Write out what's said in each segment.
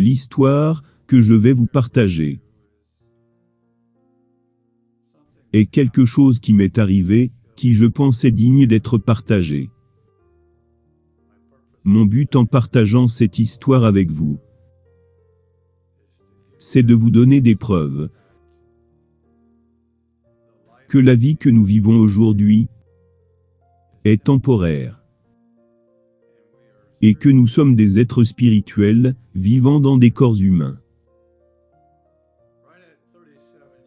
L'histoire que je vais vous partager est quelque chose qui m'est arrivé, qui je pensais digne d'être partagé. Mon but en partageant cette histoire avec vous, c'est de vous donner des preuves que la vie que nous vivons aujourd'hui est temporaire et que nous sommes des êtres spirituels vivant dans des corps humains.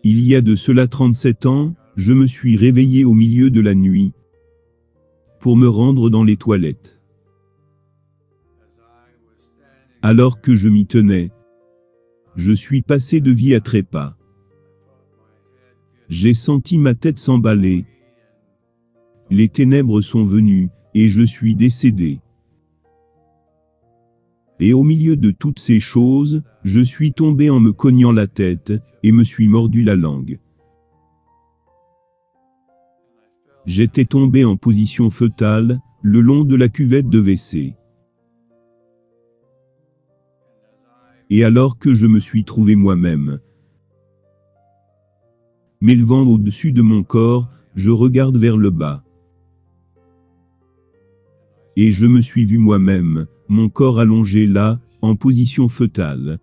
Il y a de cela 37 ans, je me suis réveillé au milieu de la nuit pour me rendre dans les toilettes. Alors que je m'y tenais, je suis passé de vie à trépas. J'ai senti ma tête s'emballer. Les ténèbres sont venues, et je suis décédé. Et au milieu de toutes ces choses, je suis tombé en me cognant la tête, et me suis mordu la langue. J'étais tombé en position fœtale, le long de la cuvette de WC. Et alors que je me suis trouvé moi-même, m'élevant au-dessus de mon corps, je regarde vers le bas. Et je me suis vu moi-même, mon corps allongé là, en position fœtale.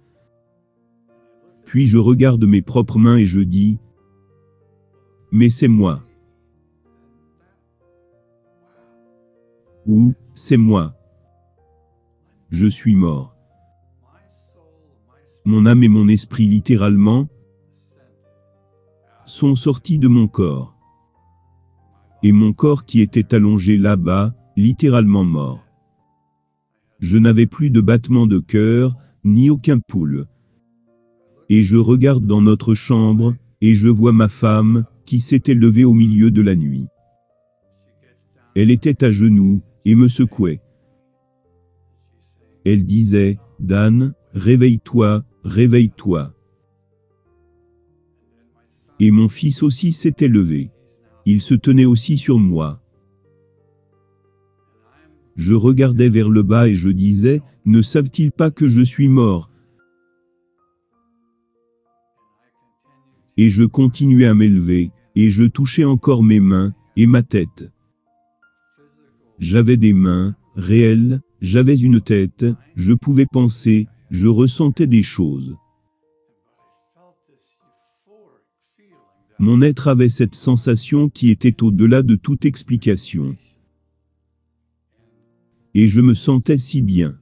Puis je regarde mes propres mains et je dis, « Mais c'est moi. » Ou, « C'est moi. » Je suis mort. Mon âme et mon esprit littéralement sont sortis de mon corps. Et mon corps qui était allongé là-bas, littéralement mort. Je n'avais plus de battement de cœur, ni aucun pouls. Et je regarde dans notre chambre, et je vois ma femme, qui s'était levée au milieu de la nuit. Elle était à genoux, et me secouait. Elle disait, « Dan, réveille-toi, réveille-toi. » Et mon fils aussi s'était levé. Il se tenait aussi sur moi. Je regardais vers le bas et je disais, « Ne savent-ils pas que je suis mort ?» Et je continuais à m'élever, et je touchais encore mes mains, et ma tête. J'avais des mains, réelles, j'avais une tête, je pouvais penser, je ressentais des choses. Mon être avait cette sensation qui était au-delà de toute explication. Et je me sentais si bien.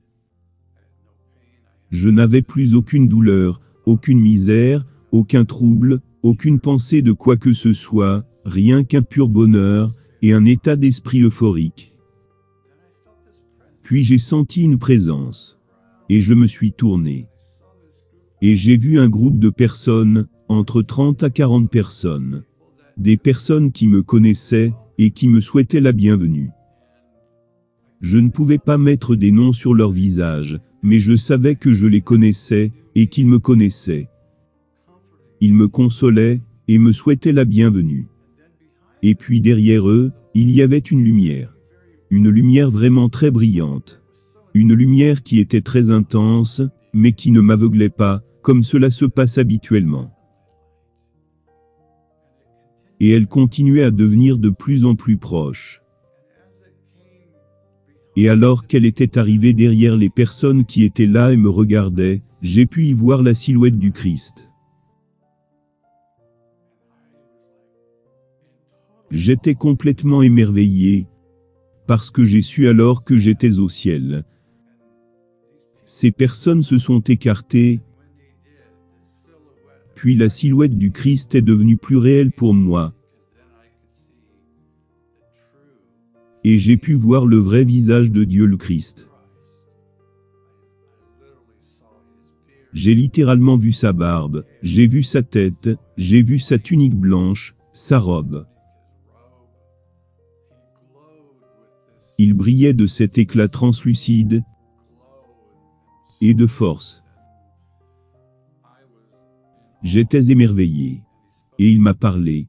Je n'avais plus aucune douleur, aucune misère, aucun trouble, aucune pensée de quoi que ce soit, rien qu'un pur bonheur, et un état d'esprit euphorique. Puis j'ai senti une présence. Et je me suis tourné. Et j'ai vu un groupe de personnes, entre 30 à 40 personnes. Des personnes qui me connaissaient, et qui me souhaitaient la bienvenue. Je ne pouvais pas mettre des noms sur leur visage, mais je savais que je les connaissais, et qu'ils me connaissaient. Ils me consolaient, et me souhaitaient la bienvenue. Et puis derrière eux, il y avait une lumière. Une lumière vraiment très brillante. Une lumière qui était très intense, mais qui ne m'aveuglait pas, comme cela se passe habituellement. Et elle continuait à devenir de plus en plus proche. Et alors qu'elle était arrivée derrière les personnes qui étaient là et me regardaient, j'ai pu y voir la silhouette du Christ. J'étais complètement émerveillé, parce que j'ai su alors que j'étais au ciel. Ces personnes se sont écartées, puis la silhouette du Christ est devenue plus réelle pour moi. Et j'ai pu voir le vrai visage de Dieu le Christ. J'ai littéralement vu sa barbe, j'ai vu sa tête, j'ai vu sa tunique blanche, sa robe. Il brillait de cet éclat translucide et de force. J'étais émerveillé. Et il m'a parlé.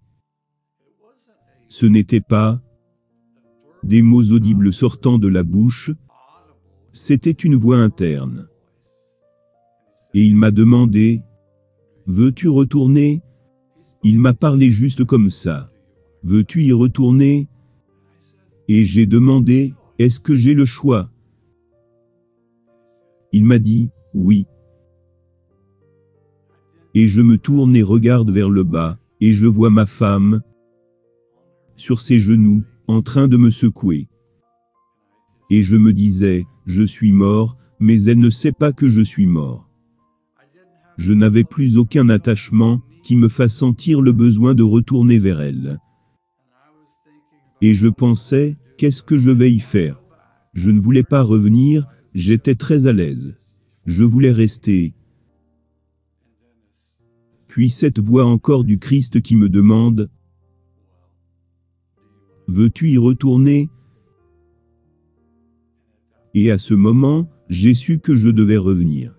Ce n'était pas des mots audibles sortant de la bouche, c'était une voix interne. Et il m'a demandé, veux-tu retourner? Il m'a parlé juste comme ça. Veux-tu y retourner? Et j'ai demandé, est-ce que j'ai le choix? Il m'a dit, oui. Et je me tourne et regarde vers le bas, et je vois ma femme, sur ses genoux, en train de me secouer. Et je me disais, je suis mort, mais elle ne sait pas que je suis mort. Je n'avais plus aucun attachement qui me fasse sentir le besoin de retourner vers elle. Et je pensais, qu'est-ce que je vais y faire? Je ne voulais pas revenir, j'étais très à l'aise. Je voulais rester. Puis cette voix encore du Christ qui me demande, veux-tu y retourner? Et à ce moment, j'ai su que je devais revenir.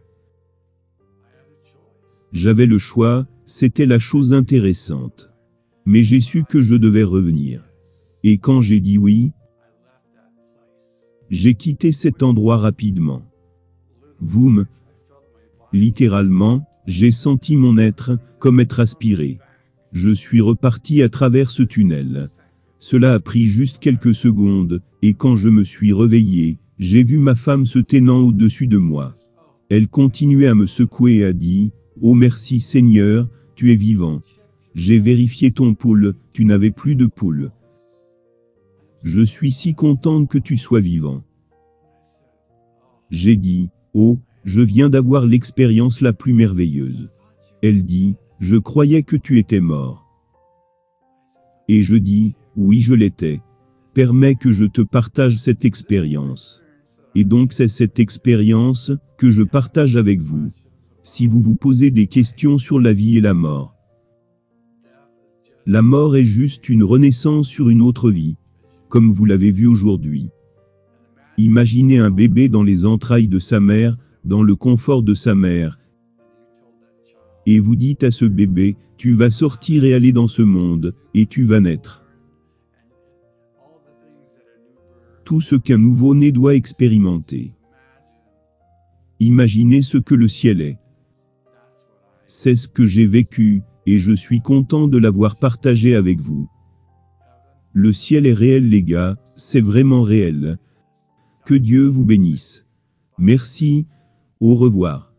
J'avais le choix, c'était la chose intéressante. Mais j'ai su que je devais revenir. Et quand j'ai dit oui, j'ai quitté cet endroit rapidement. Littéralement, j'ai senti mon être, comme être aspiré. Je suis reparti à travers ce tunnel. Cela a pris juste quelques secondes, et quand je me suis réveillé, j'ai vu ma femme se tenant au-dessus de moi. Elle continuait à me secouer et a dit, « Oh merci Seigneur, tu es vivant. J'ai vérifié ton pouls, tu n'avais plus de pouls. Je suis si contente que tu sois vivant. » J'ai dit, « Oh, je viens d'avoir l'expérience la plus merveilleuse. » Elle dit, « Je croyais que tu étais mort. » Et je dis, « Oui, je l'étais. Permets que je te partage cette expérience. » Et donc c'est cette expérience que je partage avec vous. Si vous vous posez des questions sur la vie et la mort. La mort est juste une renaissance sur une autre vie, comme vous l'avez vu aujourd'hui. Imaginez un bébé dans les entrailles de sa mère, dans le confort de sa mère. Et vous dites à ce bébé, tu vas sortir et aller dans ce monde, et tu vas naître. Tout ce qu'un nouveau-né doit expérimenter. Imaginez ce que le ciel est. C'est ce que j'ai vécu, et je suis content de l'avoir partagé avec vous. Le ciel est réel les gars, c'est vraiment réel. Que Dieu vous bénisse. Merci, au revoir.